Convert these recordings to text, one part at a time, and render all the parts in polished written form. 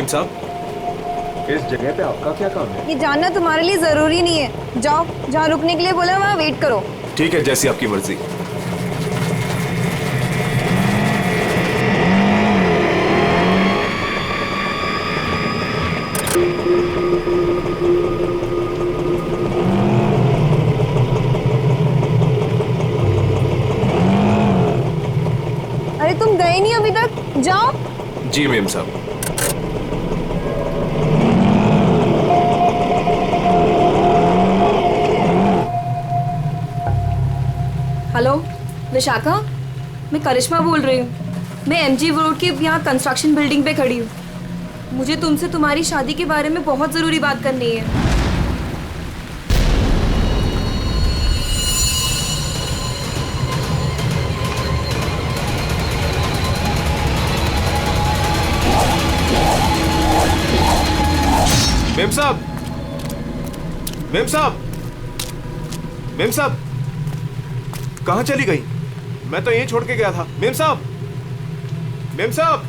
Ma'am साहब, इस जगह पे आपका क्या काम है? ये जानना तुम्हारे लिए जरूरी नहीं है। जाओ, जहाँ रुकने के लिए बोला वहाँ वेट करो। ठीक है, जैसी आपकी मर्जी। अरे तुम गए नहीं अभी तक, जाओ। जी मेम साहब। हेलो विशाखा, मैं करिश्मा बोल रही हूँ। मैं एमजी रोड के यहाँ कंस्ट्रक्शन बिल्डिंग पे खड़ी हूँ। मुझे तुमसे तुम्हारी शादी के बारे में बहुत ज़रूरी बात करनी है। मेम साहब, मेम साहब, मेम साहब, कहाँ चली गई? मैं तो यहीं छोड़ के गया था। मेम साहब, मेम साहब।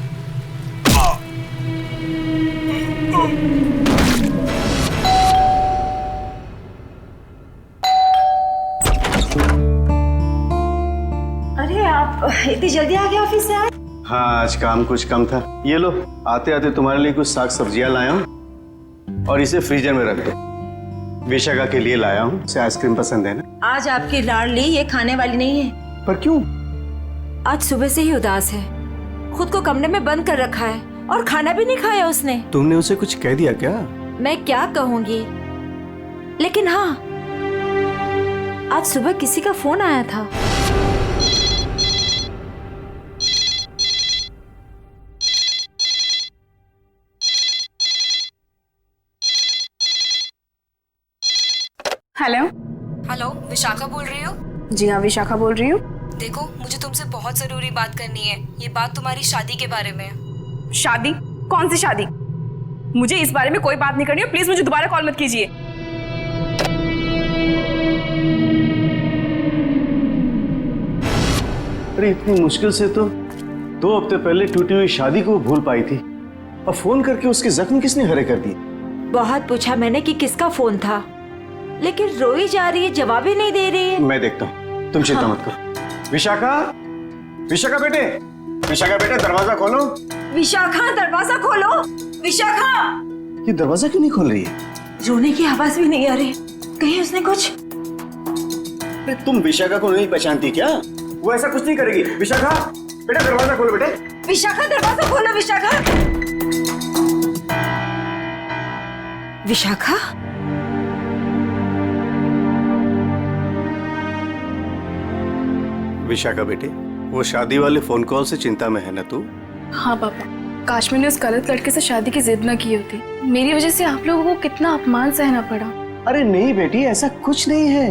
अरे आप इतनी जल्दी आ गए ऑफिस से? हाँ, आज काम कुछ कम था। ये लो, आते आते तुम्हारे लिए कुछ साग सब्जियां लाया हूँ और इसे फ्रीजर में रख दो। विशाखा के लिए लाया हूँ, उसे आइसक्रीम पसंद है ना? आज आपकी लाडली ये खाने वाली नहीं है। पर क्यों? आज सुबह से ही उदास है, खुद को कमरे में बंद कर रखा है और खाना भी नहीं खाया उसने। तुमने उसे कुछ कह दिया क्या? मैं क्या कहूँगी, लेकिन हाँ, आज सुबह किसी का फोन आया था। हेलो। हेलो, विशाखा बोल रही हो? जी हाँ, विशाखा बोल रही हूँ। देखो, मुझे तुमसे बहुत ज़रूरी बात करनी है। ये बात तुम्हारी शादी के बारे में है। शादी? कौन सी शादी? मुझे इस बारे में कोई बात नहीं करनी है। प्लीज मुझे दोबारा कॉल मत कीजिए। अरे इतनी मुश्किल से तो 2 हफ्ते पहले टूटी हुई शादी को भूल पाई थी, और फोन करके उसके जख्म किसने हरे कर दिए? बहुत पूछा मैंने कि किसका फोन था, लेकिन रोई जा रही है, जवाब ही नहीं दे रही है। मैं देखता हूँ, तुम चिंता मत करो। विशाखा, विशाखा बेटे, विशाखा बेटे, दरवाजा खोलो। विशाखा, दरवाजा खोलो। विशाखा! ये दरवाजा क्यों नहीं खोल रही है? रोने की आवाज भी नहीं आ रही। कहीं उसने कुछ? अरे तुम विशाखा को नहीं पहचानती क्या? वो ऐसा कुछ नहीं करेगी। विशाखा बेटा, दरवाजा खोलो बेटे। विशाखा, दरवाजा खोलो। विशाखा! विशाखा? विशाखा बेटे, वो शादी वाले फोन कॉल से चिंता में है ना तू? हाँ पापा, काश मैंने उस गलत लड़के से शादी की जिद न की होती। मेरी वजह से आप लोगों को कितना अपमान सहना पड़ा। अरे नहीं बेटी, ऐसा कुछ नहीं है।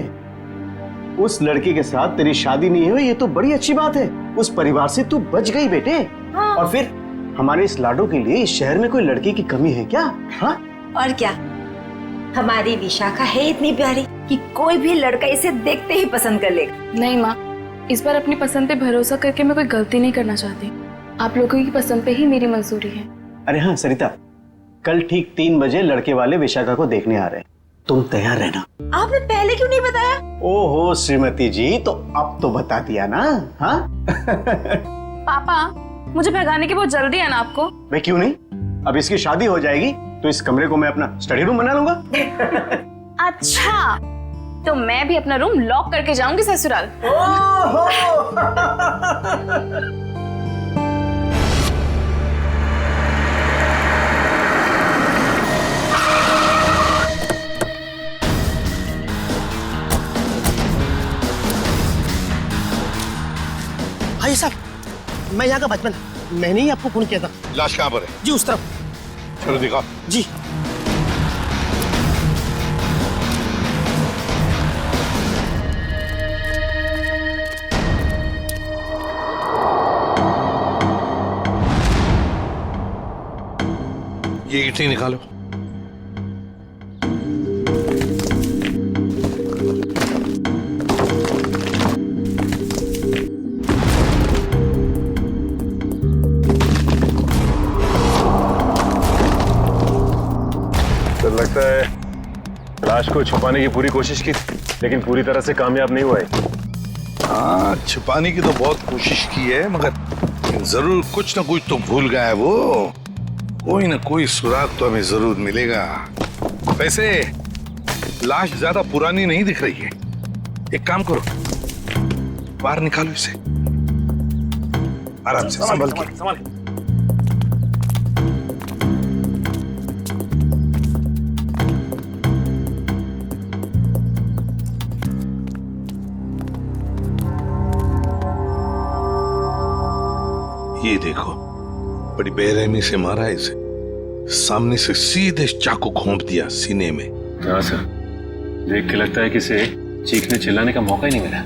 उस लड़के के साथ तेरी शादी नहीं हुई, ये तो बड़ी अच्छी बात है। उस परिवार से तू बच गई बेटे। हाँ। और फिर हमारे इस लाडो के लिए इस शहर में कोई लड़के की कमी है क्या? हाँ? और क्या, हमारी विशाखा है इतनी प्यारी कि कोई भी लड़का इसे देखते ही पसंद कर लेगा। नहीं माँ, इस बार अपनी पसंद पे भरोसा करके मैं कोई गलती नहीं करना चाहती। आप लोगों की पसंद पे ही मेरी मंजूरी है। अरे हाँ सरिता, कल ठीक 3 बजे लड़के वाले विशाखा को देखने आ रहे हैं, तुम तैयार रहना। आपने पहले क्यों नहीं बताया? ओहो श्रीमती जी, तो अब तो बता दिया ना। हाँ? पापा, मुझे भगाने की बहुत जल्दी है ना आपको? मैं क्यों नहीं, अब इसकी शादी हो जाएगी तो इस कमरे को मैं अपना स्टडी रूम बना लूंगा। अच्छा, तो मैं भी अपना रूम लॉक करके जाऊंगी ससुराल। भाई साहब, मैं यहाँ का बचपन, मैंने ही आपको फोन किया था। लाश कहाँ पर है? जी उस तरफ। चलो दिखाओ। जी। ये ईंटें निकालो। लगता है लाश को छुपाने की पूरी कोशिश की, लेकिन पूरी तरह से कामयाब नहीं हुआ है। हाँ, छुपाने की तो बहुत कोशिश की है, मगर जरूर कुछ ना कुछ तो भूल गया है वो। कोई ना कोई सुराग तो हमें जरूर मिलेगा। वैसे लाश ज्यादा पुरानी नहीं दिख रही है। एक काम करो, बाहर निकालो इसे, आराम से, संभल के। ये देखो, बड़ी बेरहमी से मारा है इसे। सामने से सीधे चाकू घोंप दिया सीने में। हाँ सर, देख के लगता है कि इसे चीखने चिल्लाने का मौका ही नहीं मिला।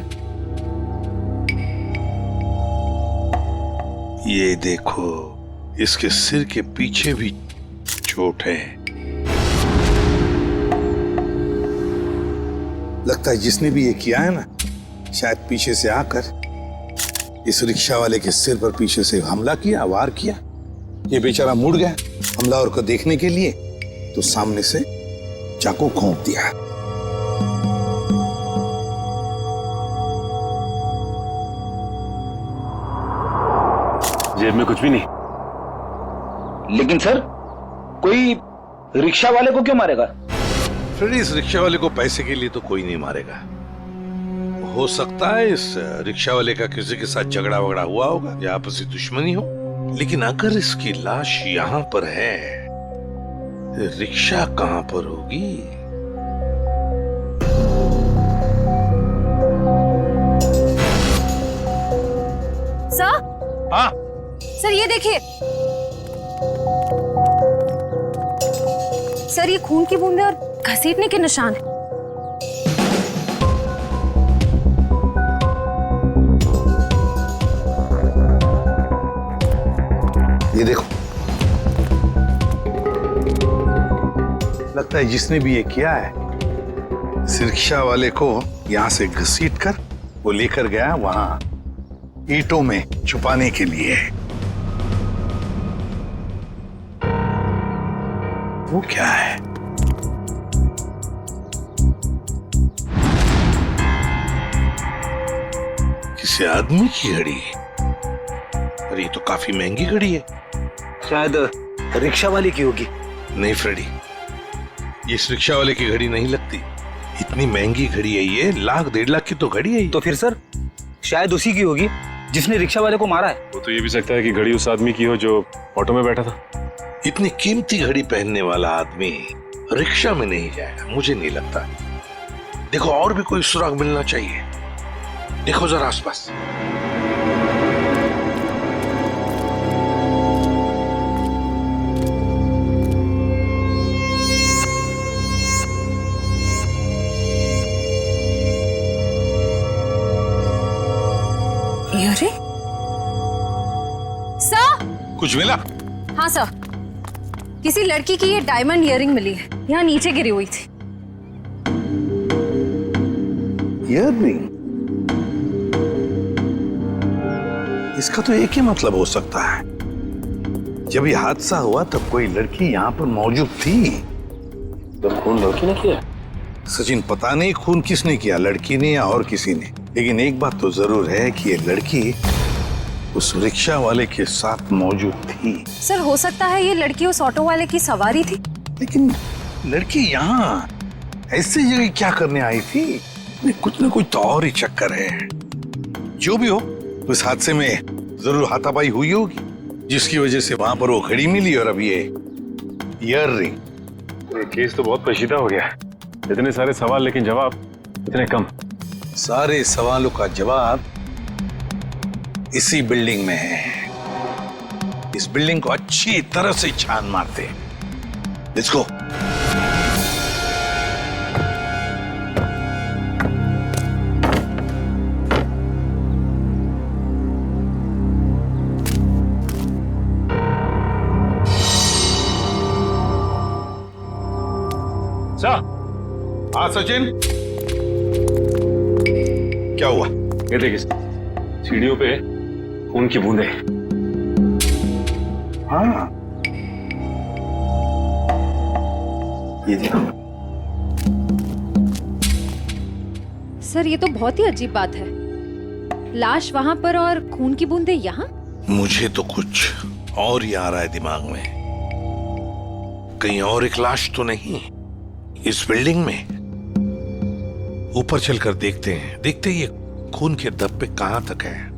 ये देखो, इसके सिर के पीछे भी चोट है। लगता है जिसने भी ये किया है ना, शायद पीछे से आकर इस रिक्शा वाले के सिर पर पीछे से हमला किया, वार किया। ये बेचारा मुड़ गया हमलावर को देखने के लिए, तो सामने से चाकू घोंप दिया। जेब में कुछ भी नहीं। लेकिन सर, कोई रिक्शा वाले को क्यों मारेगा? फिर इस रिक्शा वाले को पैसे के लिए तो कोई नहीं मारेगा। हो सकता है इस रिक्शा वाले का किसी के साथ झगड़ा वगड़ा हुआ होगा या आपसी दुश्मनी हो, लेकिन अगर इसकी लाश यहाँ पर है, रिक्शा कहाँ पर होगी? सर, हाँ सर ये देखिए सर, ये खून की बूंदें और घसीटने के निशान हैं। ये देखो, लगता है जिसने भी ये किया है, इस रिक्शा वाले को यहां से घसीट कर वो लेकर गया वहां ईंटों में छुपाने के लिए। वो क्या है? किसी आदमी की घड़ी? अरे ये तो काफी महंगी घड़ी है। शायद रिक्शा वाले की होगी। नहीं फ्रेडी, ये इस रिक्शा वाले की घड़ी नहीं लगती। इतनी महंगी घड़ी है ये, 1,00,000-1.5 लाख की तो घड़ी है। तो फिर सर, शायद उसी की होगी जिसने रिक्शा वाले को मारा है। वो तो ये भी सकता है कि घड़ी उस आदमी की हो जो ऑटो में बैठा था। इतनी कीमती घड़ी पहनने वाला आदमी रिक्शा में नहीं जाएगा, मुझे नहीं लगता। देखो, और भी कोई सुराग मिलना चाहिए। देखो जरा आसपास। अरे सर, कुछ मिला? हाँ सर, किसी लड़की की ये डायमंड इयररिंग मिली है, यहाँ नीचे गिरी हुई थी। इयररिंग? इसका तो एक ही मतलब हो सकता है, जब ये हादसा हुआ तब कोई लड़की यहाँ पर मौजूद थी। तो खून लड़की ने किया? सचिन, पता नहीं खून किसने किया, लड़की ने या और किसी ने, लेकिन एक बात तो जरूर है कि ये लड़की उस रिक्शा वाले के साथ मौजूद थी। सर, हो सकता है ये लड़की उस ऑटो वाले की सवारी थी। लेकिन लड़की यहाँ ऐसी जगह क्या करने आई थी? कुछ ना कुछ तो और ही चक्कर है। जो भी हो, उस हादसे में जरूर हाथापाई हुई होगी, जिसकी वजह से वहां पर वो घड़ी मिली और अब ये इयररिंग। ये केस तो बहुत पेचीदा हो गया। इतने सारे सवाल लेकिन जवाब इतने कम। सारे सवालों का जवाब इसी बिल्डिंग में है। इस बिल्डिंग को अच्छी तरह से छान मारते हैं। Let's go. हाँ सचिन, क्या हुआ? ये देखिए, सीढ़ियों पे खून की बूंदें। हाँ, ये देखो। सर ये तो बहुत ही अजीब बात है, लाश वहां पर और खून की बूंदें यहाँ। मुझे तो कुछ और ही आ रहा है दिमाग में। कहीं और एक लाश तो नहीं इस बिल्डिंग में? ऊपर चलकर देखते हैं, देखते ये खून के धब्बे कहां तक है।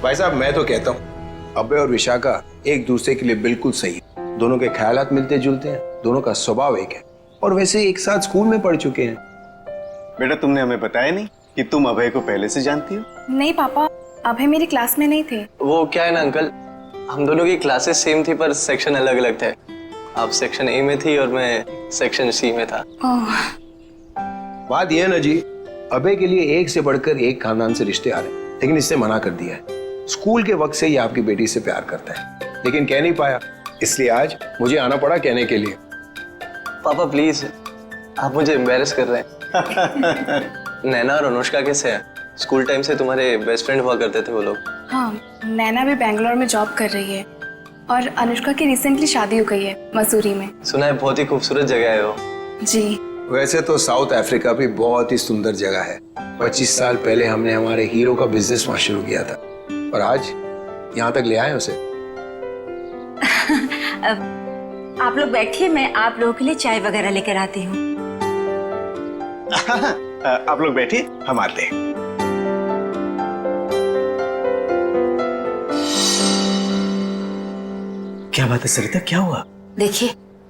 भाई साहब मैं तो कहता हूँ अभय और विशाखा एक दूसरे के लिए बिल्कुल सही है। दोनों के ख्यालात मिलते जुलते हैं, दोनों का स्वभाव एक है और वैसे एक साथ स्कूल में पढ़ चुके हैं। बेटा तुमने हमें बताया नहीं कि तुम अभय को पहले से जानती हो? नहीं पापा, अभय मेरी क्लास में नहीं थे। वो क्या है ना अंकल, हम दोनों की क्लासेस सेम थी पर सेक्शन अलग अलग थे। आप सेक्शन ए में थी और मैं सेक्शन सी में था। बात यह है ना जी, अभय के लिए एक से बढ़कर एक खानदान से रिश्ते आ रहे हैं, लेकिन इससे मना कर दिया है। स्कूल के वक्त से ही आपकी बेटी से प्यार करता है, लेकिन कह नहीं पाया, इसलिए आज मुझे आना पड़ा कहने के लिए। पापा प्लीज, आप मुझे एम्बैरेस कर रहे हैं। नैना और अनुष्का कैसे हैं? स्कूल टाइम से तुम्हारे बेस्ट फ्रेंड हुआ करते थे वो लोग। हाँ, नैना भी बेंगलोर में जॉब कर रही है और अनुष्का की रिसेंटली शादी हो गई है मसूरी में। सुना है बहुत ही खूबसूरत जगह है वो। जी। वैसे तो साउथ अफ्रीका भी बहुत ही सुंदर जगह है। 25 साल पहले हमने हमारे हीरो का बिजनेस वहां शुरू किया था और आज यहाँ तक ले आए उसे। आप लोग बैठिए, मैं आप लोगों के लिए चाय वगैरह लेकर आती हूँ। आप लोग बैठिए, हम आते हैं। क्या बात है सरिता, क्या हुआ? देखिए,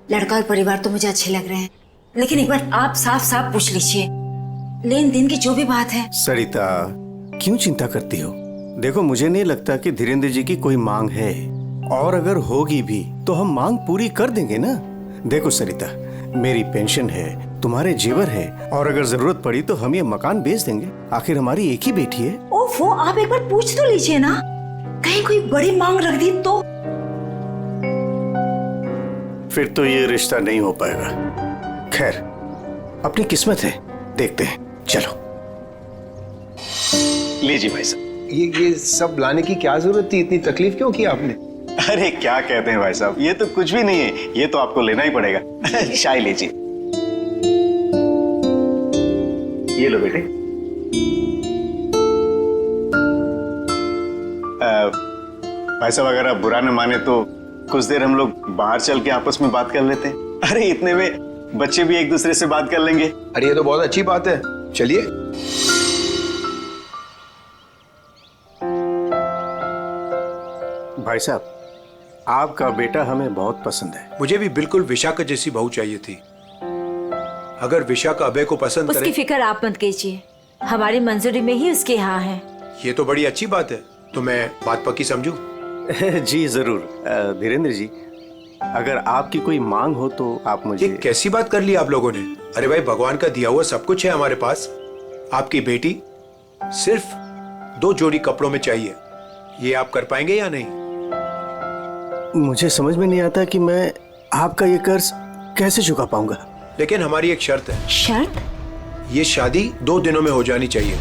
लड़का और परिवार तो मुझे अच्छे लग रहे हैं, लेकिन एक बार आप साफ साफ पूछ लीजिए, लेन देन की जो भी बात है। सरिता क्यों चिंता करती हो? देखो मुझे नहीं लगता कि धीरेन्द्र जी की कोई मांग है, और अगर होगी भी तो हम मांग पूरी कर देंगे ना। देखो सरिता, मेरी पेंशन है, तुम्हारे जेवर है, और अगर जरूरत पड़ी तो हम ये मकान बेच देंगे। आखिर हमारी एक ही बेटी है। ओफो, आप एक बार पूछ तो लीजिए ना, कहीं कोई बड़ी मांग रख दी तो। फिर तो ये रिश्ता नहीं हो पाएगा। खैर, अपनी किस्मत है, देखते हैं। चलो लीजिए भाई साहब। ये सब लाने की क्या जरूरत थी? इतनी तकलीफ क्यों की आपने? अरे क्या कहते हैं भाई साहब, ये तो कुछ भी नहीं है, ये तो आपको लेना ही पड़ेगा। चाय लीजिए। ये लो बेटे। भाई साहब अगर आप बुरा न माने तो कुछ देर हम लोग बाहर चल के आपस में बात कर लेते हैं। अरे इतने में बच्चे भी एक दूसरे से बात कर लेंगे। अरे ये तो बहुत अच्छी बात है, चलिए। भाई साहब, आपका बेटा हमें बहुत पसंद है। मुझे भी बिल्कुल विशाखा जैसी बहू चाहिए थी। अगर विशाखा अभय को पसंद करे। उसकी फिक्र आप मत कीजिए, हमारी मंजूरी में ही उसके यहाँ है। ये तो बड़ी अच्छी बात है, तो मैं बात पक्की समझूं? जी जरूर। धीरेन्द्र जी, अगर आपकी कोई मांग हो तो आप मुझे। ये कैसी बात कर ली आप लोगों ने? अरे भाई, भगवान का दिया हुआ सब कुछ है हमारे पास। आपकी बेटी सिर्फ 2 जोड़ी कपड़ों में चाहिए, ये आप कर पाएंगे या नहीं? मुझे समझ में नहीं आता कि मैं आपका ये कर्ज कैसे चुका पाऊंगा। लेकिन हमारी एक शर्त है। शर्त? ये शादी 2 दिनों में हो जानी चाहिए।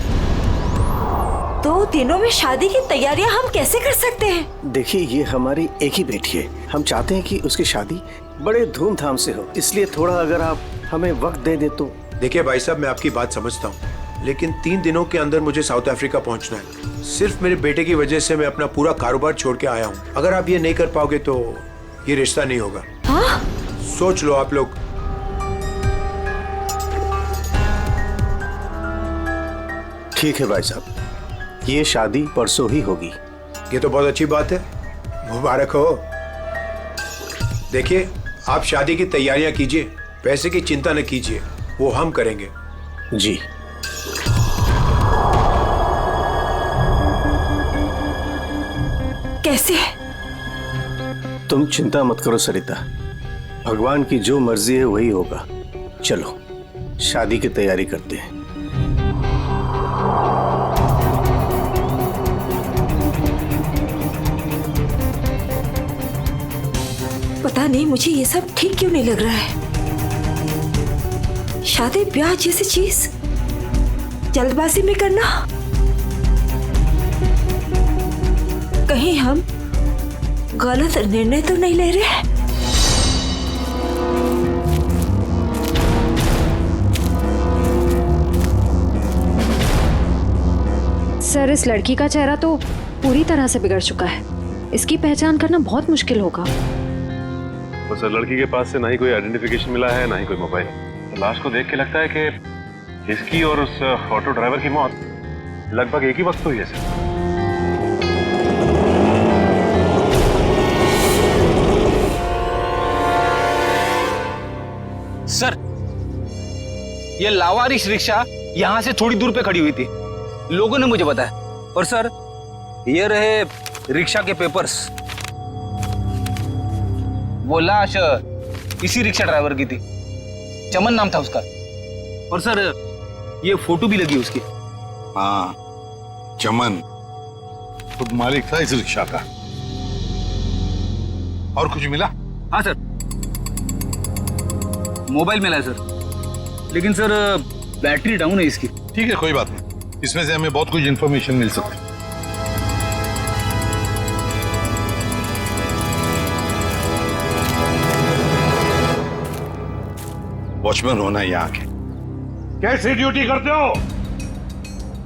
2 दिनों में शादी की तैयारियां हम कैसे कर सकते हैं? देखिए, ये हमारी एक ही बेटी है, हम चाहते हैं कि उसकी शादी बड़े धूमधाम से हो, इसलिए थोड़ा अगर आप हमें वक्त दे दे तो। देखिए भाई साहब, मैं आपकी बात समझता हूँ, लेकिन 3 दिनों के अंदर मुझे साउथ अफ्रीका पहुंचना है। सिर्फ मेरे बेटे की वजह से मैं अपना पूरा कारोबार छोड़ के आया हूँ। अगर आप ये नहीं कर पाओगे तो ये रिश्ता नहीं होगा। हाँ? सोच लो आप लोग। ठीक है भाई साहब, ये शादी परसों ही होगी। ये तो बहुत अच्छी बात है, मुबारक हो। देखिए, आप शादी की तैयारियां कीजिए, पैसे की चिंता न कीजिए, वो हम करेंगे। जी। कैसे? तुम चिंता मत करो सरिता, भगवान की जो मर्जी है वही होगा। चलो शादी की तैयारी करते हैं। पता नहीं मुझे ये सब ठीक क्यों नहीं लग रहा है। शादी ब्याह जैसी चीज जल्दबाजी में करना, कहीं हम गलत निर्णय तो नहीं ले रहे? सर, इस लड़की का चेहरा तो पूरी तरह से बिगड़ चुका है। इसकी पहचान करना बहुत मुश्किल होगा। तो सर, लड़की के पास से ना ही कोई आइडेंटिफिकेशन मिला है, ना ही कोई मोबाइल। तो लाश को देख के लगता है कि इसकी और उस ऑटो ड्राइवर की मौत लगभग एक ही वक्त हुई है सर, ये लावारिश रिक्शा यहाँ से थोड़ी दूर पे खड़ी हुई थी, लोगों ने मुझे बताया। और सर, ये रहे रिक्शा के पेपर्स। वो लाश इसी रिक्शा ड्राइवर की थी, चमन नाम था उसका। और सर, ये फोटो भी लगी उसकी। हाँ, चमन खुद मालिक था इस रिक्शा का। और कुछ मिला? हाँ सर, मोबाइल मिला है सर, लेकिन सर बैटरी डाउन है इसकी। ठीक है, कोई बात नहीं, इसमें से हमें बहुत कुछ इंफॉर्मेशन मिल सकती है। वॉचमैन होना यहाँ के। कैसी ड्यूटी करते हो?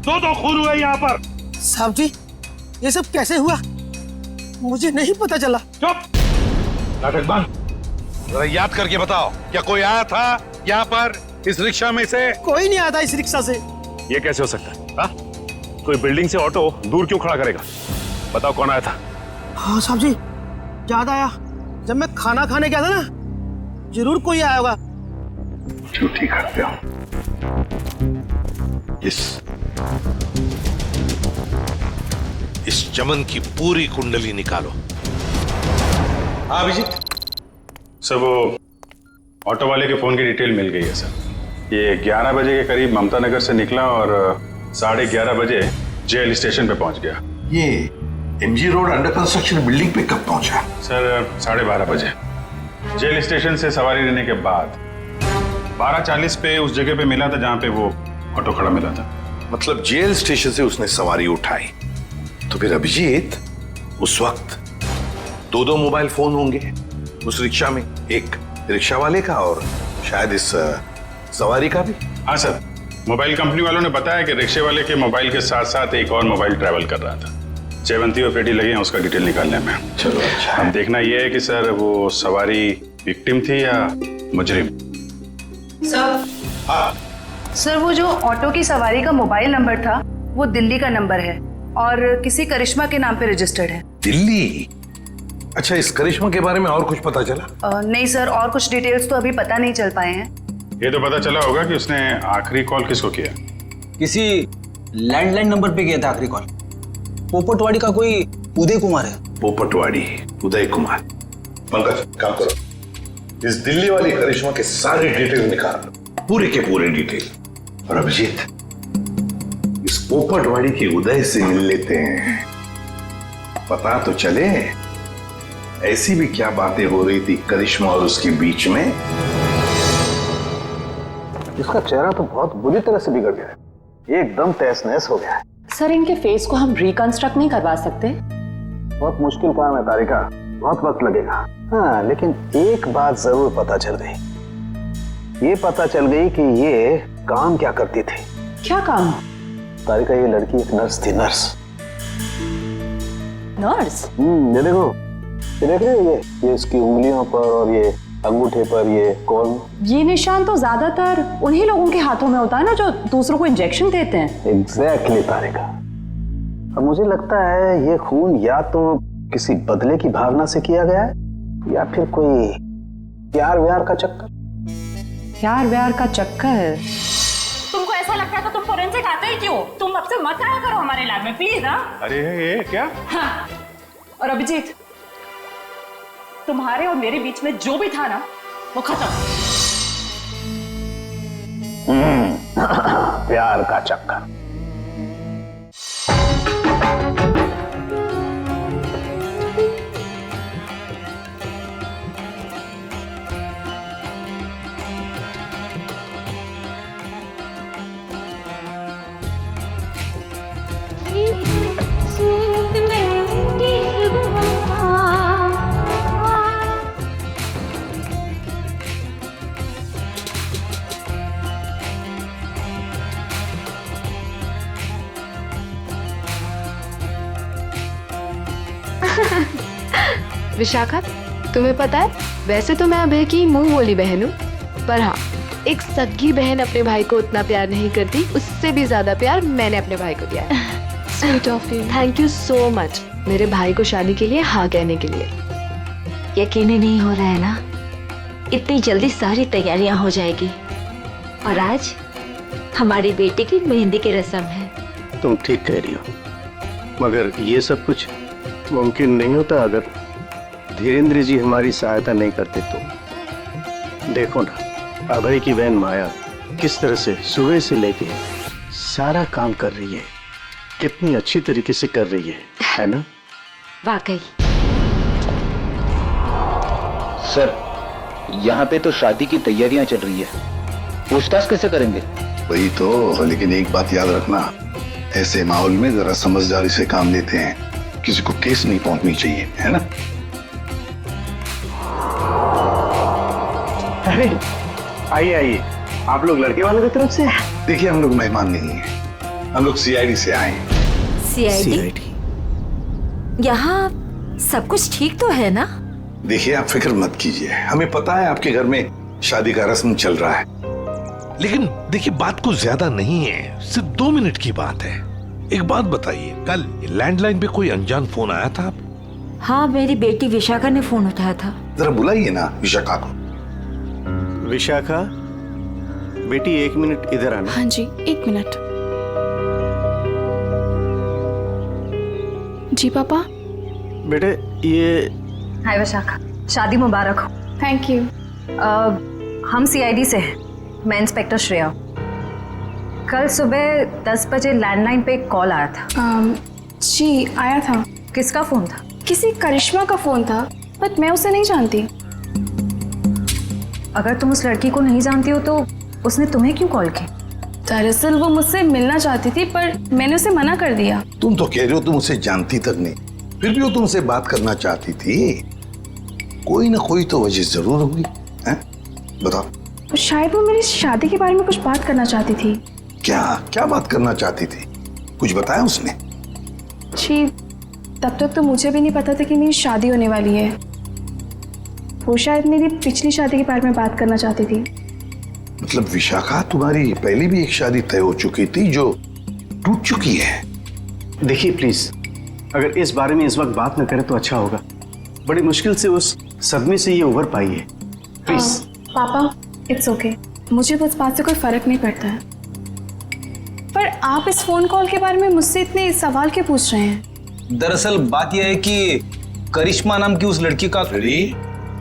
दो खून हुए यहाँ पर। साहब जी, ये सब कैसे हुआ? मुझे नहीं पता चला। चुप, नाटक बंद। जरा याद करके बताओ, क्या कोई आया था यहाँ पर इस रिक्शा में से? कोई नहीं आया था इस रिक्शा से। ये कैसे हो सकता है? हा? कोई बिल्डिंग से ऑटो दूर क्यों खड़ा करेगा? बताओ कौन आया था? हाँ साहब जी, याद आया, जब मैं खाना खाने गया था ना, जरूर कोई आया होगा। झूठी करते हो। इस चमन की पूरी कुंडली निकालो। हाँ अभिजीत सर, वो ऑटो वाले के फोन की डिटेल मिल गई है सर। ये 11 बजे के करीब ममता नगर से निकला और 11:30 बजे जेल स्टेशन पे पहुंच गया। ये MG road under construction building पे कब पहुंचा? सर 12:30 बजे। जेल स्टेशन से सवारी लेने के बाद 12:40 पे उस जगह पे मिला था जहां पे वो ऑटो खड़ा मिला था। मतलब जेल स्टेशन से उसने सवारी उठाई, तो फिर अभिजीत उस वक्त दो मोबाइल फोन होंगे उस रिक्शा में, एक रिक्शा वाले का और शायद इस सवारी का भी। हाँ सर, मोबाइल कंपनी वालों ने बताया कि रिक्शे वाले के मोबाइल के साथ साथ एक और मोबाइल ट्रैवल कर रहा था। जयवंती और पेटी लगे हैं उसका डिटेल निकालने में। चलो अच्छा। अब देखना यह है कि सर वो सवारी विक्टिम थी या मुजरिम। सर, हाँ सर, वो जो ऑटो की सवारी का मोबाइल नंबर था वो दिल्ली का नंबर है और किसी करिश्मा के नाम पे रजिस्टर्ड है। दिल्ली? अच्छा, इस करिश्मा के बारे में और कुछ पता चला? नहीं सर, और कुछ डिटेल्स तो अभी पता नहीं चल पाए हैं। ये तो पता चला होगा कि उसने आखिरी कॉल किसको किया। किसी लैंडलाइन नंबर पे किया था आखिरी कॉल। पोपटवाड़ी का कोई उदय कुमार है। पोपटवाड़ी, उदय कुमार। पंकज काम करो, इस दिल्ली वाली करिश्मा के सारे डिटेल निकाल, पूरे के पूरे डिटेल। और अभिजीत, इस पोपटवाड़ी के उदय से मिल लेते हैं, पता तो चले ऐसी भी क्या बातें हो रही थी करिश्मा और उसके बीच में। इसका चेहरा तो बहुत बुरी तरह से बिगड़ गया है, एकदम तहस नहस हो गया है। सर, इनके फेस को हम रिकंस्ट्रक्ट नहीं करवा सकते? बहुत मुश्किल काम है तारिका, बहुत वक्त लगेगा। हाँ, लेकिन एक बात जरूर पता चल गई। ये पता चल गई कि ये काम क्या करती थी। क्या काम? तारिका, ये लड़की एक नर्स थी। नर्स? ये देखो, ये देख रहे हो, ये इसकी उंगलियों पर और ये अंगूठे पर ये कॉल। ये निशान तो ज्यादातर उन्हीं लोगों के हाथों में होता है ना जो दूसरों को इंजेक्शन देते हैं। एग्जैक्टली तारिका। अब मुझे लगता है ये खून या तो किसी बदले की भावना से किया गया है या फिर कोई प्यार व्यार का चक्कर। प्यार व्यार का चक्कर? तुमको ऐसा लगता है तो तुम फोरेंसिक आते ही क्यों? तुम अब से मत आया करो हमारे लैब में प्लीज। हाँ, अरे ये क्या? हाँ, और अभिजीत, तुम्हारे और मेरे बीच में जो भी था ना वो खत्म। प्यार का चक्कर। विशाखा, तुम्हें पता है वैसे तो मैं अभय की मुंह बोली बहन हूँ, पर हाँ, एक सगी बहन अपने भाई को उतना प्यार नहीं करती, उससे भी ज्यादा प्यार मैंने अपने भाई को दिया है। Sweet of you. Thank you so much मेरे भाई को शादी के लिए हाँ कहने के लिए। यकीन ही नहीं हो रहा है ना, इतनी जल्दी सारी तैयारियां हो जाएगी। और आज हमारी बेटी की मेहंदी की रस्म है। तुम ठीक कह रही हो, मगर ये सब कुछ मुमकिन नहीं होता अगर धीरेन्द्र जी हमारी सहायता नहीं करते तो। देखो ना, अभय की बहन माया किस तरह से सुबह से लेके सारा काम कर रही है, कितनी अच्छी तरीके से कर रही है ना? वाकई। सर, यहाँ पे तो शादी की तैयारियां चल रही है, पूछताछ कैसे करेंगे? वही तो, लेकिन एक बात याद रखना, ऐसे माहौल में जरा समझदारी से काम लेते हैं, किसी को ठेस नहीं पहुंचनी चाहिए, है ना? अरे आइए आइए, आप लोग लड़के वालों की तरफ से? देखिए, हम लोग मेहमान नहीं हैं, हम लोग सीआईडी से आए हैं। सीआईडी? यहाँ सब कुछ ठीक तो है ना? देखिए, आप फिक्र मत कीजिए, हमें पता है आपके घर में शादी का रस्म चल रहा है, लेकिन देखिए बात कुछ ज्यादा नहीं है, सिर्फ 2 मिनट की बात है। एक बात बताइए, कल लैंडलाइन पे कोई अनजान फोन आया था? हाँ, मेरी बेटी विशाखा ने फोन उठाया था। जरा बुलाइए ना विशाखा को। विशाखा बेटी, 1 मिनट इधर आना। हाँ जी, 1 मिनट। जी पापा। बेटे ये। हाय विशाखा, शादी मुबारक हो। Thank you. हम सीआईडी से हैं, मैं इंस्पेक्टर श्रेया। कल सुबह 10 बजे लैंडलाइन पे एक कॉल आया था। जी आया था। किसका फोन था? किसी करिश्मा का फोन था, बट मैं उसे नहीं जानती। अगर तुम उस लड़की को नहीं जानती हो तो उसने तुम्हें क्यों कॉल की? दरअसल वो मुझसे मिलना चाहती थी, पर मैंने उसे मना कर दिया। तुम तो कह रहे हो तुम उसे जानती तक नहीं, फिर भी वो तुमसे बात करना चाहती थी। कोई ना कोई तो वजह जरूर होगी, हैं? बताओ। शायद वो मेरी शादी के बारे में कुछ बात करना चाहती थी। क्या क्या बात करना चाहती थी? कुछ बताया उसने? जी, तब तक तो मुझे भी नहीं पता था कि मेरी शादी होने वाली है। वो शायद मेरी पिछली शादी के बारे में बात करना चाहती थी। मतलब विशाखा, तुम्हारी पहले भी एक शादी तय हो चुकी थी जो टूट चुकी है। देखिए प्लीज, अगर इस बारे में इस वक्त बात न करें तो अच्छा होगा। बड़ी मुश्किल से उस सदमे से ये उभर पाई है। प्लीज। पापा, इट्स ओके, मुझे उस बात से कोई फर्क नहीं पड़ता है। पर आप इस फोन कॉल के बारे में मुझसे इतने सवाल क्यों पूछ रहे हैं? दरअसल बात यह है कि करिश्मा नाम की उस लड़की का।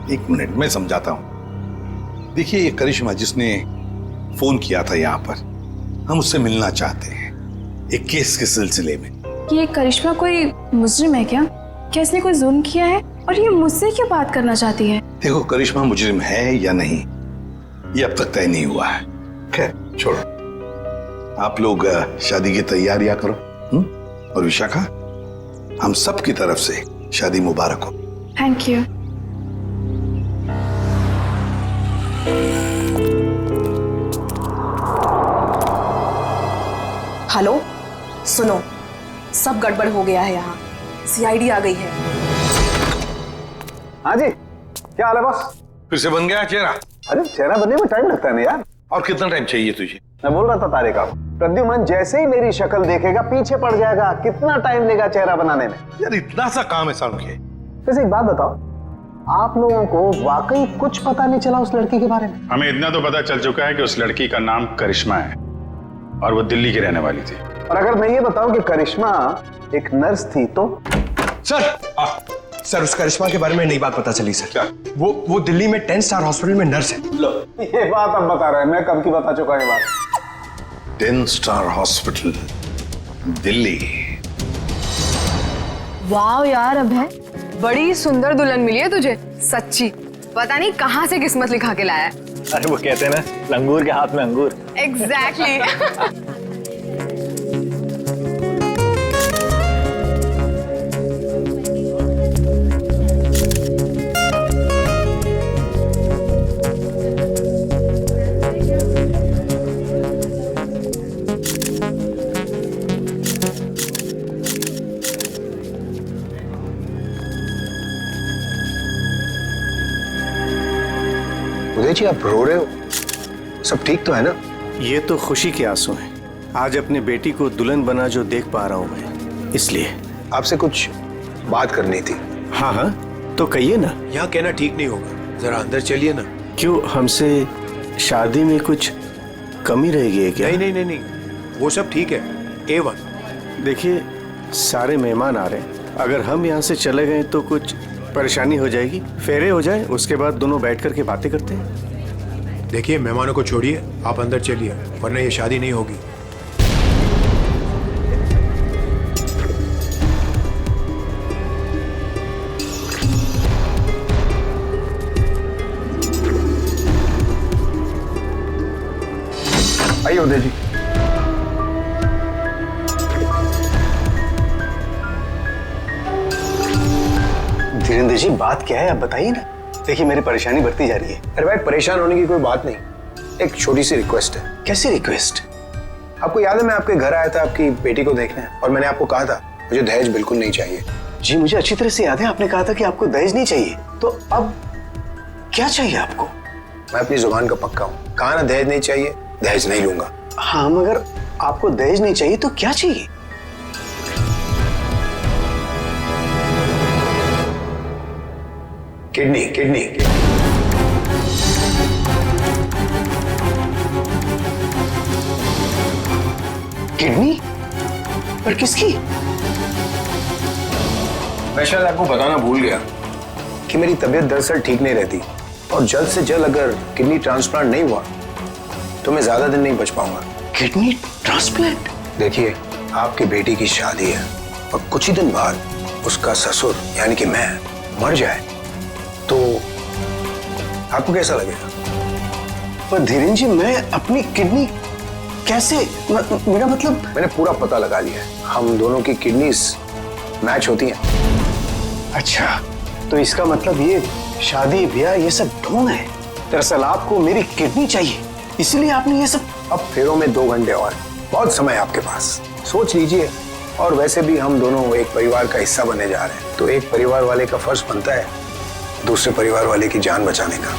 एक मिनट, मैं समझाता हूँ। देखिए, ये करिश्मा जिसने फोन किया था यहाँ पर, हम उससे मिलना चाहते हैं एक केस के सिलसिले में। ये करिश्मा कोई मुजरिम है क्या? क्या इसने कोई जुल्म किया है और ये मुझसे क्यों बात करना चाहती है? देखो, करिश्मा मुजरिम है या नहीं ये अब तक तय नहीं हुआ है। खैर छोड़ो, आप लोग शादी की तैयारियां करो। और विशाखा, हम सब की तरफ से शादी मुबारक हो। Thank you. हेलो, सुनो, सब गड़बड़ हो गया है। यहाँ सीआईडी आ गई है। हाँ जी, क्या हाल है बॉस? फिर से बन गया चेहरा? अरे चेहरा बनने में टाइम लगता है ना यार। और कितना टाइम चाहिए तुझे? मैं बोल रहा था तारिका, प्रद्युमन जैसे ही मेरी शक्ल देखेगा पीछे पड़ जाएगा। कितना टाइम लेगा चेहरा बनाने में? यार इतना सा काम है सामने। वैसे एक बात बताओ, आप लोगों को वाकई कुछ पता नहीं चला उस लड़की के बारे में? हमें इतना तो पता चल चुका है कि उस लड़की का नाम करिश्मा है और वो दिल्ली की रहने वाली थी। और अगर मैं ये बताऊं कि करिश्मा एक नर्स थी तो? सर, सर उस करिश्मा के बारे में नई बात पता चली सर। क्या? वो दिल्ली में 10 स्टार हॉस्पिटल में नर्स है। लो, ये बात अब बता रहे हैं, मैं कब की बता चुका ये बात। 10 स्टार हॉस्पिटल दिल्ली। वाह यार अभय, बड़ी सुंदर दुल्हन मिली है तुझे, सच्ची। पता नहीं कहाँ से किस्मत लिखा के लाया है। अरे वो कहते हैं ना, लंगूर के हाथ में अंगूर। एग्जैक्टली। उदय जी आप रो रहे हो, सब ठीक तो है ना? ये तो खुशी के आंसू हैं। आज अपने बेटी को दुल्हन बना जो देख पा रहा हूं मैं, इसलिए। आपसे कुछ बात करनी थी। हाँ हाँ, तो कहिए ना। यहाँ कहना ठीक नहीं होगा, जरा अंदर चलिए ना। क्यों, हमसे शादी में कुछ कमी रहेगी है क्या? नहीं नहीं नहीं नहीं, वो सब ठीक है, A1। देखिए, सारे मेहमान आ रहे हैं, अगर हम यहाँ से चले गए तो कुछ परेशानी हो जाएगी। फेरे हो जाए, उसके बाद दोनों बैठ करके बातें करते हैं। देखिए, मेहमानों को छोड़िए, आप अंदर चलिए, वरना ये शादी नहीं होगी। आइए उदय जी। धीरेन्द्र जी, बात क्या है आप बताइए ना। देखिए, मेरी परेशानी बढ़ती जा रही है। अरे भाई, परेशान होने की कोई बात नहीं, एक छोटी सी रिक्वेस्ट है। कैसी रिक्वेस्ट? आपको याद है मैं आपके घर आया था आपकी बेटी को देखने, और मैंने आपको कहा था मुझे दहेज बिल्कुल नहीं चाहिए। जी मुझे अच्छी तरह से याद है, आपने कहा था कि आपको दहेज नहीं चाहिए। तो अब क्या चाहिए आपको? मैं अपनी जुबान का पक्का हूँ, कहा ना दहेज नहीं चाहिए, दहेज नहीं लूंगा। हाँ, मगर आपको दहेज नहीं चाहिए तो क्या चाहिए? किडनी। Kidney kidney? पर किसकी? मैं शायद आपको बताना भूल गया कि मेरी तबीयत दरअसल ठीक नहीं रहती, और जल्द से जल्द अगर किडनी ट्रांसप्लांट नहीं हुआ तो मैं ज्यादा दिन नहीं बच पाऊंगा। Kidney transplant? देखिए, आपकी बेटी की शादी है, और कुछ ही दिन बाद उसका ससुर यानी कि मैं मर जाए तो आपको कैसा लगेगा? पर धीरेन्द्र जी, मैं अपनी किडनी कैसे, मेरा मतलब। मैंने पूरा पता लगा लिया है, हम दोनों की किडनीज मैच होती हैं। अच्छा, तो इसका मतलब ये शादी ब्याह ये सब ढोंग है। दरअसल आपको मेरी किडनी चाहिए, इसलिए आपने ये सब। अब फेरों में 2 घंटे और, बहुत समय है आपके पास, सोच लीजिए। और वैसे भी हम दोनों एक परिवार का हिस्सा बनने जा रहे हैं, तो एक परिवार वाले का फर्ज बनता है दूसरे परिवार वाले की जान बचाने का।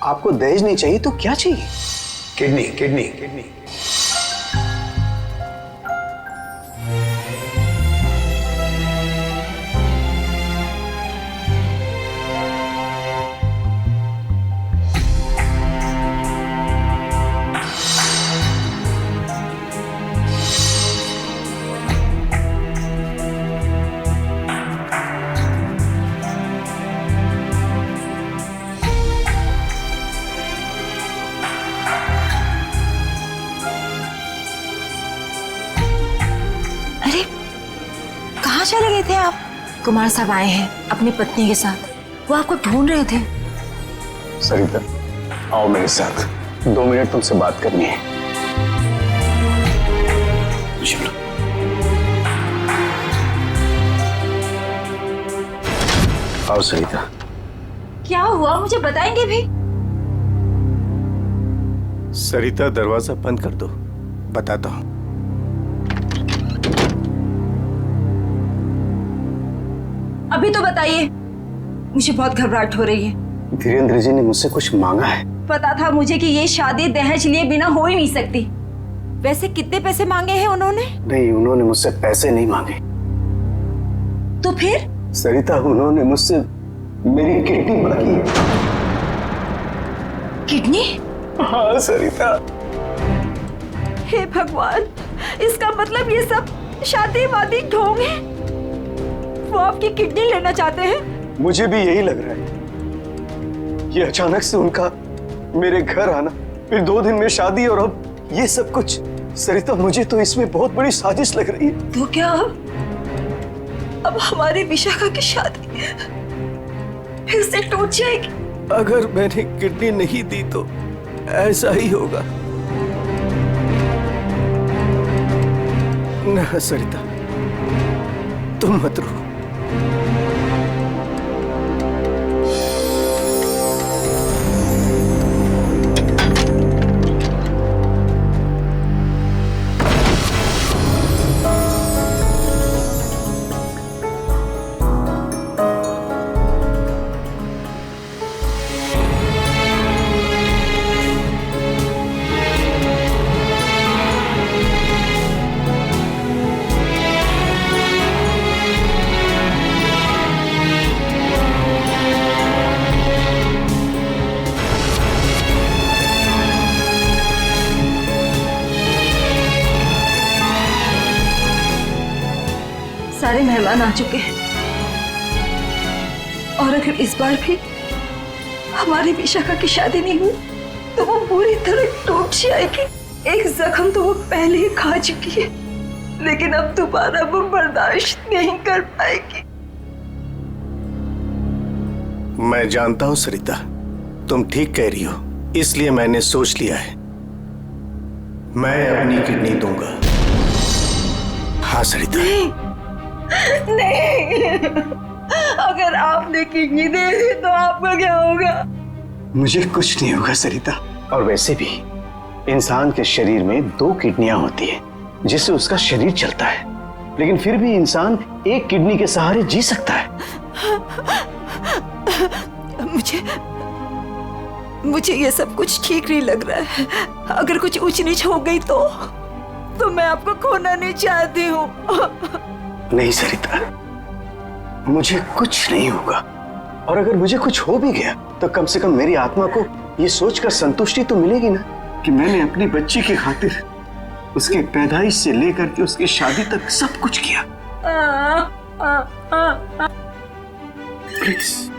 आपको दहेज नहीं चाहिए तो क्या चाहिए? किडनी। किडनी। किडनी। चले गए थे आप? कुमार साहब आए हैं अपनी पत्नी के साथ, वो आपको ढूंढ रहे थे। सरिता, आओ मेरे साथ, 2 मिनट तुमसे बात करनी है। चलो। आओ सरिता। क्या हुआ, मुझे बताएंगे भी? सरिता, दरवाजा बंद कर दो, बताता हूं। अभी तो बताइए, मुझे बहुत घबराहट हो रही है। धीरेन्द्र जी ने मुझसे कुछ मांगा है। पता था मुझे कि ये शादी दहेज लिए बिना हो ही नहीं सकती। वैसे कितने पैसे मांगे हैं उन्होंने? नहीं, उन्होंने मुझसे पैसे नहीं मांगे। तो फिर? सरिता, उन्होंने मुझसे मेरी किडनी मांगी है। किडनी? हाँ सरिता। हे भगवान, इसका मतलब ये सब शादी वादी ढोंग है। वो आपकी किडनी लेना चाहते हैं? मुझे भी यही लग रहा है। ये अचानक से उनका मेरे घर आना, फिर 2 दिन में शादी और अब ये सब कुछ। सरिता, मुझे तो इसमें बहुत बड़ी साजिश लग रही है। तो क्या अब हमारी विशाखा की शादी फिर से टूट जाएगी? अगर मैंने किडनी नहीं दी तो ऐसा ही होगा। ना सरिता, तुम मत रो। सारे मेहमान आ चुके हैं और अगर इस बार भी हमारी विशाखा की शादी नहीं हुई तो वो पूरी तरह टूट जाएगी। एक जख्म तो वो पहले ही खा चुकी है, लेकिन अब दोबारा वो बर्दाश्त नहीं कर पाएगी। मैं जानता हूं सरिता, तुम ठीक कह रही हो, इसलिए मैंने सोच लिया है, मैं अपनी किडनी दूंगा। हाँ सरिता। नहीं, अगर आपने किडनी दे दी तो आपका क्या होगा? मुझे कुछ नहीं होगा सरिता। और वैसे भी इंसान के शरीर में 2 किडनियां होती है जिससे उसका शरीर चलता है, लेकिन फिर भी इंसान एक किडनी के सहारे जी सकता है। मुझे ये सब कुछ ठीक नहीं लग रहा है। अगर कुछ ऊंच नीच हो गई तो मैं आपको खोना नहीं चाहती हूँ। नहीं सरिता, मुझे कुछ नहीं होगा, और अगर मुझे कुछ हो भी गया तो कम से कम मेरी आत्मा को ये सोचकर संतुष्टि तो मिलेगी ना कि मैंने अपनी बच्ची की खातिर उसके पैदाइश से लेकर के उसकी शादी तक सब कुछ किया। प्लीज।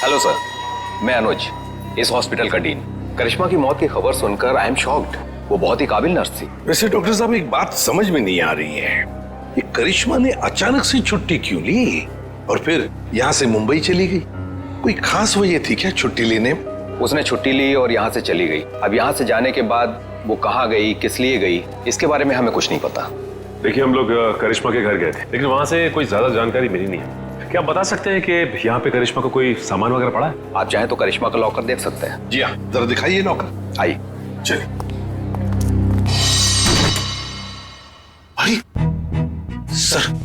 हेलो सर, मैं अनुज, इस हॉस्पिटल का डीन। करिश्मा की मौत की खबर सुनकर आई एम शॉक्ड। वो बहुत ही काबिल नर्स थी। वैसे डॉक्टर साहब, एक बात समझ में नहीं आ रही है, ये करिश्मा ने अचानक से छुट्टी क्यों ली और फिर यहाँ से मुंबई चली गई? कोई खास वजह थी क्या छुट्टी लेने में? उसने छुट्टी ली और यहाँ से चली गई। अब यहाँ से जाने के बाद वो कहाँ गई, किस लिए गई, इसके बारे में हमें कुछ नहीं पता। देखिए, हम लोग करिश्मा के घर गए थे, लेकिन वहाँ से कोई ज्यादा जानकारी मिली नहीं है। क्या आप बता सकते हैं कि यहाँ पे करिश्मा को कोई सामान वगैरह पड़ा है? आप चाहें तो करिश्मा का लॉकर देख सकते हैं। जी हाँ, जरा दिखाइए लॉकर। आइए। चलिए। अरे सर,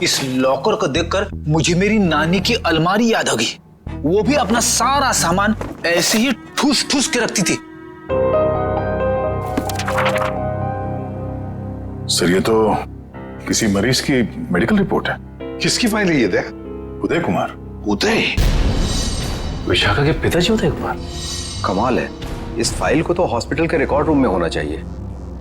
इस लॉकर को देखकर मुझे मेरी नानी की अलमारी याद आ गई। वो भी अपना सारा सामान ऐसे ही ठूस ठूस के रखती थी। सर, ये तो किसी मरीज की मेडिकल रिपोर्ट है। किसकी फाइल है ये? दे उदय कुमार। उदय? विशाखा के पिताजी उदय कुमार? कमाल है, इस फाइल को तो हॉस्पिटल के रिकॉर्ड रूम में होना चाहिए।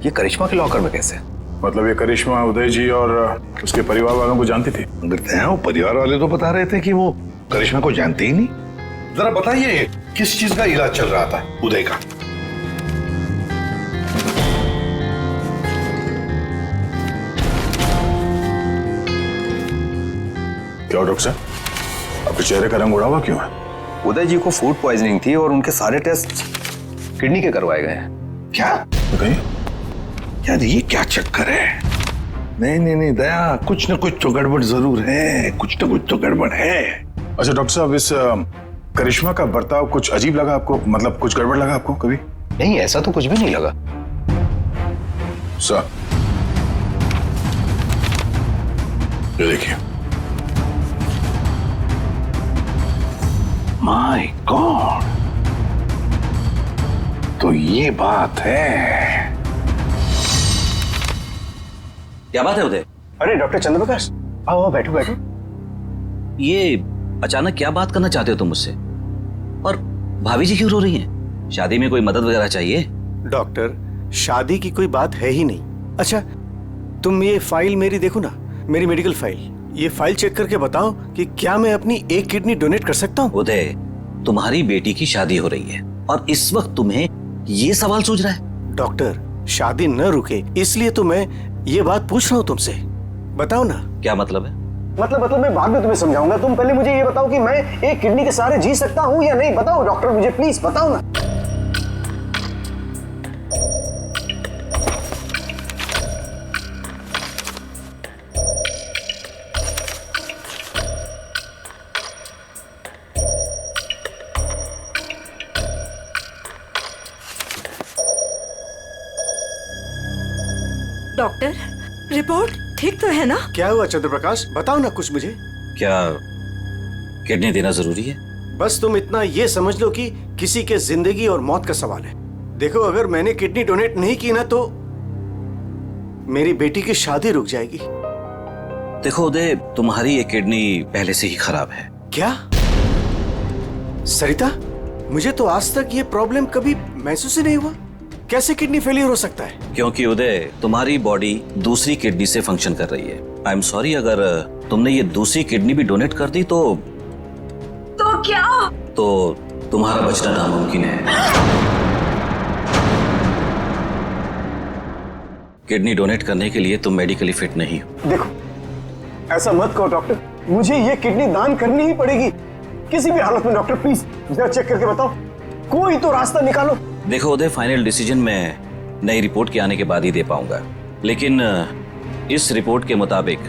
ये करिश्मा के लॉकर में कैसे? मतलब ये करिश्मा उदय जी और उसके परिवार वालों को जानती थी? वो परिवार वाले तो बता रहे थे कि वो करिश्मा को जानते ही नहीं। जरा बताइए, किस चीज का इलाज चल रहा था उदय का? क्या डॉक्टर साहब, आपके चेहरे का रंग उड़ा हुआ क्यों है? उदय जी को फूड पॉइजनिंग थी और उनके सारे टेस्ट किडनी के करवाए गए हैं। क्या? यार ये क्या चक्कर है? नहीं दया, कुछ न कुछ तो गड़बड़ जरूर है, कुछ न कुछ तो गड़बड़ है। अच्छा डॉक्टर साहब, इस करिश्मा का बर्ताव कुछ अजीब लगा आपको? मतलब कुछ गड़बड़ लगा आपको कभी? नहीं, ऐसा तो कुछ भी नहीं लगा। सर, ये देखिए। माय गॉड, तो ये बात है। क्या बात है उदय? अरे डॉक्टर चंद्रप्रकाश, आओ आओ, बैठो बैठो। ये अचानक क्या बात करना चाहते हो तुम मुझसे? और भाभी जी क्यों रो रही हैं? शादी में कोई मदद वगैरह चाहिए? डॉक्टर, शादी की कोई बात है ही नहीं। अच्छा, तुम ये फाइल मेरी देखो ना, मेरी मेडिकल फाइल। ये फाइल चेक करके बताओ कि क्या मैं अपनी एक किडनी डोनेट कर सकता हूँ? उदय, तुम्हारी बेटी की शादी हो रही है और इस वक्त तुम्हें ये सवाल सूझ रहा है? डॉक्टर, शादी न रुके इसलिए तो मैं ये बात पूछ रहा हूँ तुमसे। बताओ ना। क्या मतलब है? मतलब मैं बाद में तुम्हें समझाऊंगा। तुम पहले मुझे ये बताओ कि मैं एक किडनी के सहारे जी सकता हूँ या नहीं। बताओ डॉक्टर, मुझे प्लीज बताओ ना। डॉक्टर, रिपोर्ट ठीक तो है ना? क्या हुआ चंद्रप्रकाश, बताओ ना कुछ मुझे। क्या किडनी देना जरूरी है? बस तुम इतना ये समझ लो कि किसी के जिंदगी और मौत का सवाल है। देखो, अगर मैंने किडनी डोनेट नहीं की ना तो मेरी बेटी की शादी रुक जाएगी। देखो उदय, तुम्हारी ये किडनी पहले से ही खराब है। क्या सरिता? मुझे तो आज तक ये प्रॉब्लम कभी महसूस ही नहीं हुआ। कैसे किडनी फेलियर हो सकता है? क्योंकि उदय, तुम्हारी बॉडी दूसरी किडनी से फंक्शन कर रही है। आई एम सॉरी, अगर तुमने ये दूसरी किडनी भी डोनेट कर दी तो क्या? तो तुम्हारा बचना नामुमकिन है। किडनी डोनेट करने के लिए तुम मेडिकली फिट नहीं हो। देखो, ऐसा मत कहो डॉक्टर, मुझे ये किडनी दान करनी ही पड़ेगी किसी भी हालत में। डॉक्टर प्लीज जरा चेक करके बताओ, कोई तो रास्ता निकालो। देखो उदय, फाइनल डिसीजन मैं नई रिपोर्ट के आने के बाद ही दे पाऊंगा, लेकिन इस रिपोर्ट के मुताबिक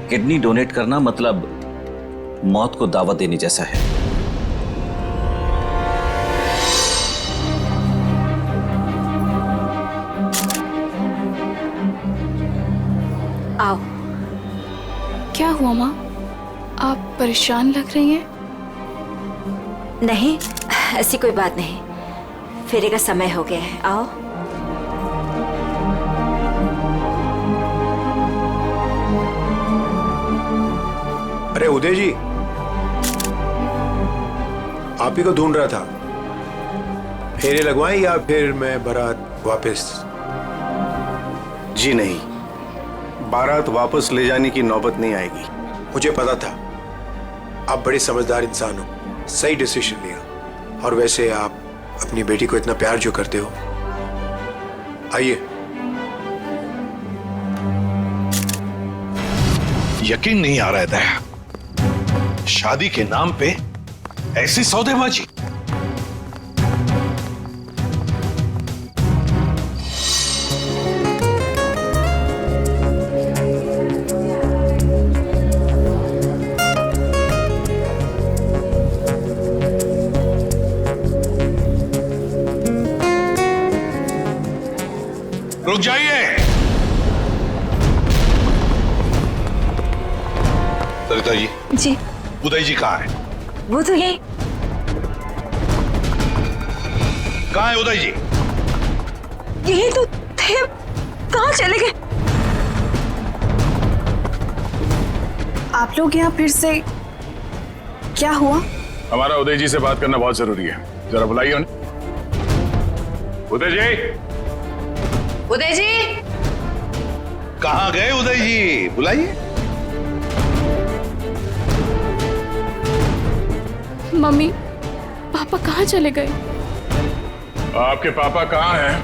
किडनी डोनेट करना मतलब मौत को दावत देने जैसा है। आओ। क्या हुआ माँ? आप परेशान लग रही हैं। नहीं, ऐसी कोई बात नहीं। फेरे का समय हो गया है, आओ। अरे उदय जी, आप ही को ढूंढ रहा था। फेरे लगवाएं या फिर मैं बारात वापस? जी नहीं, बारात वापस ले जाने की नौबत नहीं आएगी। मुझे पता था, आप बड़े समझदार इंसान हो, सही डिसीजन लिया। और वैसे आप अपनी बेटी को इतना प्यार जो करते हो, आइए। यकीन नहीं आ रहा है दया, शादी के नाम पे ऐसी सौदेबाजी। रुक जाइए। सरिता जी। जी। उदय जी कहाँ है? वो तो यही। कहाँ है उदय जी? यही तो थे, कहाँ चले गए? आप लोग यहाँ फिर से, क्या हुआ? हमारा उदय जी से बात करना बहुत जरूरी है, जरा बुलाइए उन्हें। उदय जी। उदय जी। कहाँ गए उदय जी? बुलाइए। मम्मी, पापा कहाँ चले गए? आपके पापा कहाँ हैं?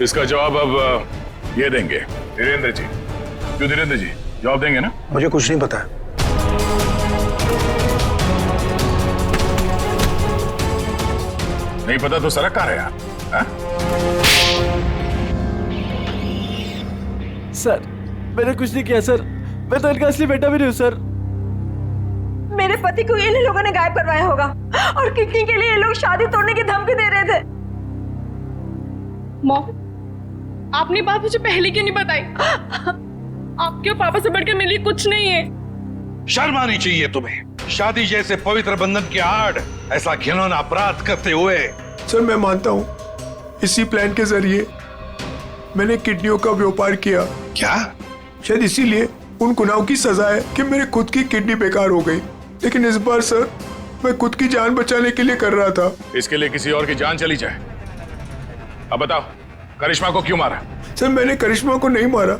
इसका जवाब अब ये देंगे धीरेन्द्र जी। क्यों धीरेन्द्र जी, जवाब देंगे ना? मुझे कुछ नहीं पता। नहीं पता तो सड़क कहाँ है यार? सर, मैंने कुछ नहीं किया सर। मैं तो इनका असली बेटा भी नहीं हूँ सर। मेरे पति को इन लोगों ने गायब करवाया होगा और किडनी के लिए ये लोग शादी तोड़ने की धमकी दे रहे थे। मॉम, आपने बात मुझे पहले क्यों नहीं बताई? आपके और पापा से बढ़कर मेरे लिए कुछ नहीं है। शर्म आनी चाहिए तुम्हें। शादी जैसे पवित्र बंधन की आड़ ऐसा घिनौना अपराध करते हुए। सर मैं मानता हूँ इसी प्लान के जरिए मैंने किडनियों का व्यापार किया। क्या? शायद इसीलिए उन गुनाहों की सजा है कि मेरी खुद की किडनी बेकार हो गई। लेकिन इस बार सर मैं खुद की जान बचाने के लिए कर रहा था। इसके लिए किसी और की जान चली जाए। अब बताओ, करिश्मा को क्यों मारा? सर मैंने करिश्मा को नहीं मारा,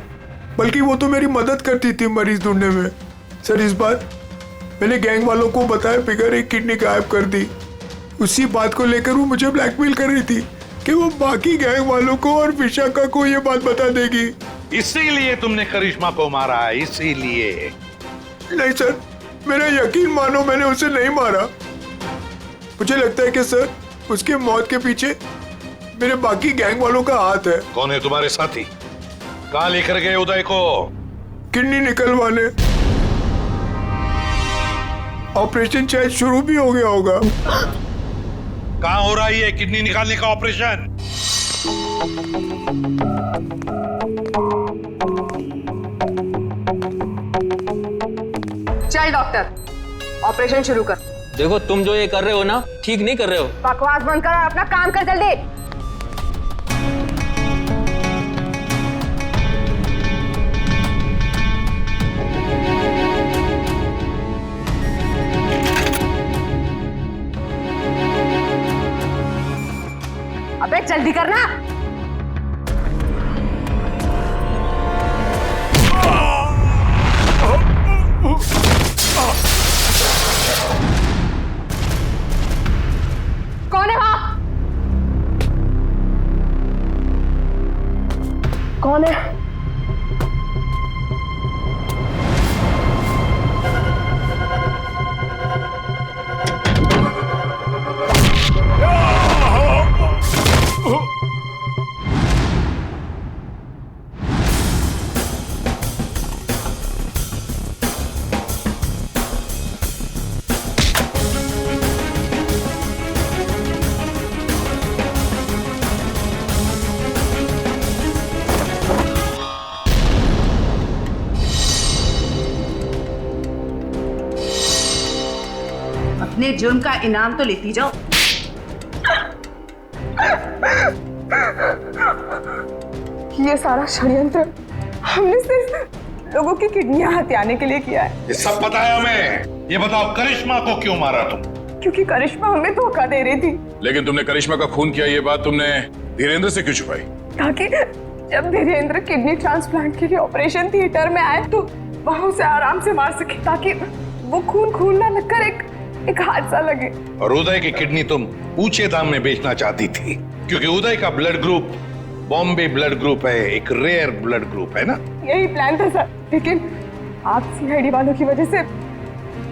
बल्कि वो तो मेरी मदद करती थी मरीज ढूंढने में। सर इस बार मैंने गैंग वालों को बताया बिगैर एक किडनी गायब कर दी। उसी बात को लेकर वो मुझे ब्लैकमेल कर रही थी कि वो बाकी गैंग वालों को और विशाखा को ये बात बता देगी। इसीलिए तुमने करिश्मा को मारा? इसीलिए? नहीं सर, मेरा यकीन मानो, मैंने उसे नहीं मारा। मुझे लगता है कि सर उसके मौत के पीछे मेरे बाकी गैंग वालों का हाथ है। कौन है तुम्हारे साथी? कहाँ लेकर गए उदय को? किडनी निकलवाने। ऑपरेशन शायद शुरू भी हो गया होगा। कहाँ हो रहा है ये किडनी निकालने का ऑपरेशन? चल डॉक्टर, ऑपरेशन शुरू कर। देखो तुम जो ये कर रहे हो ना, ठीक नहीं कर रहे हो। बकवास बंद कर और अपना काम कर जल्दी। अबे जल्दी करना। कौन है वहां? कौन है? अपने जुर्म का इनाम तो लेती जाओ। ये सारा षड्यंत्र हमने सिर्फ लोगों की किडनियां हथियाने के लिए किया है। ये सब पता है हमें। ये बताओ करिश्मा को क्यों मारा तुम? क्योंकि करिश्मा हमें धोखा दे रही थी। लेकिन तुमने करिश्मा का खून किया, ये बात तुमने धीरेन्द्र से क्यों छुपाई? ताकि जब धीरेन्द्र किडनी ट्रांसप्लांट के लिए ऑपरेशन थिएटर में आए तो वहां उसे आराम से मार सके, ताकि वो खून ना लगकर एक हादसा लगे। और उदय की किडनी तुम ऊंचे दाम में बेचना चाहती थी, क्योंकि उदय का blood group Bombay blood group है, एक रेयर ब्लड ग्रुप है ना? यही प्लान था सर, लेकिन आप सीआईडी वालों की वजह से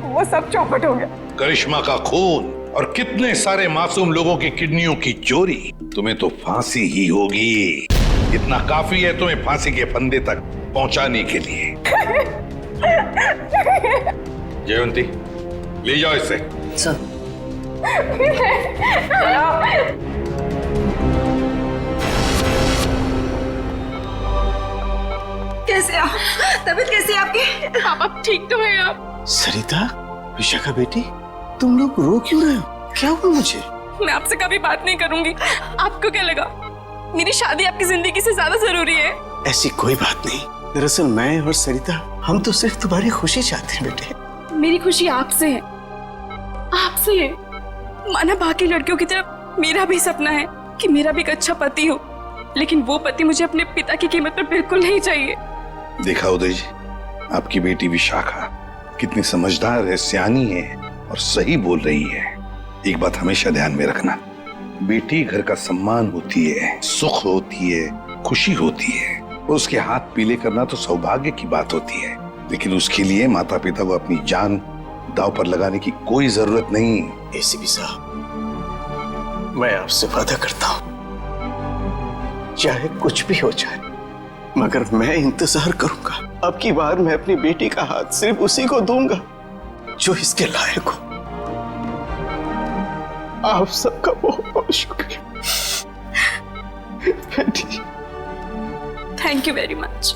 वो सब चौपट हो गया। करिश्मा का खून और कितने सारे मासूम लोगों की किडनियों की चोरी, तुम्हें तो फांसी ही होगी। इतना काफी है तुम्हें फांसी के फंदे तक पहुंचाने के लिए। जयवंती, ले जाओ इसे। सर कैसे आप? तबीयत कैसी है आपकी? पापा ठीक तो है आप? सरिता, विशाखा बेटी, तुम लोग रो क्यों रहे हो? क्या हुआ मुझे? मैं आपसे कभी बात नहीं करूंगी। आपको क्या लगा मेरी शादी आपकी जिंदगी से ज्यादा जरूरी है? ऐसी कोई बात नहीं। दरअसल मैं और सरिता, हम तो सिर्फ तुम्हारी खुशी चाहते हैं बेटे। मेरी खुशी आपसे है, आपसे है। माना बाकी लड़कियों की तरह मेरा भी सपना है कि मेरा भी एक अच्छा पति हो, लेकिन वो पति मुझे अपने पिता की कीमत पर बिल्कुल नहीं चाहिए। देखा उदय जी, आपकी बेटी विशाखा कितनी समझदार है, सियानी है और सही बोल रही है। एक बात हमेशा ध्यान में रखना, बेटी घर का सम्मान होती है, सुख होती है, खुशी होती है। उसके हाथ पीले करना तो सौभाग्य की बात होती है, लेकिन उसके लिए माता पिता को अपनी जान दांव पर लगाने की कोई जरूरत नहीं। एसीपी साहब, मैं आपसे वादा करता हूं, चाहे कुछ भी हो जाए, मगर मैं इंतजार करूंगा। अब की बार मैं अपनी बेटी का हाथ सिर्फ उसी को दूंगा जो इसके लायक हो। आप सबका बहुत बहुत शुक्रिया बेटी। Thank you very much.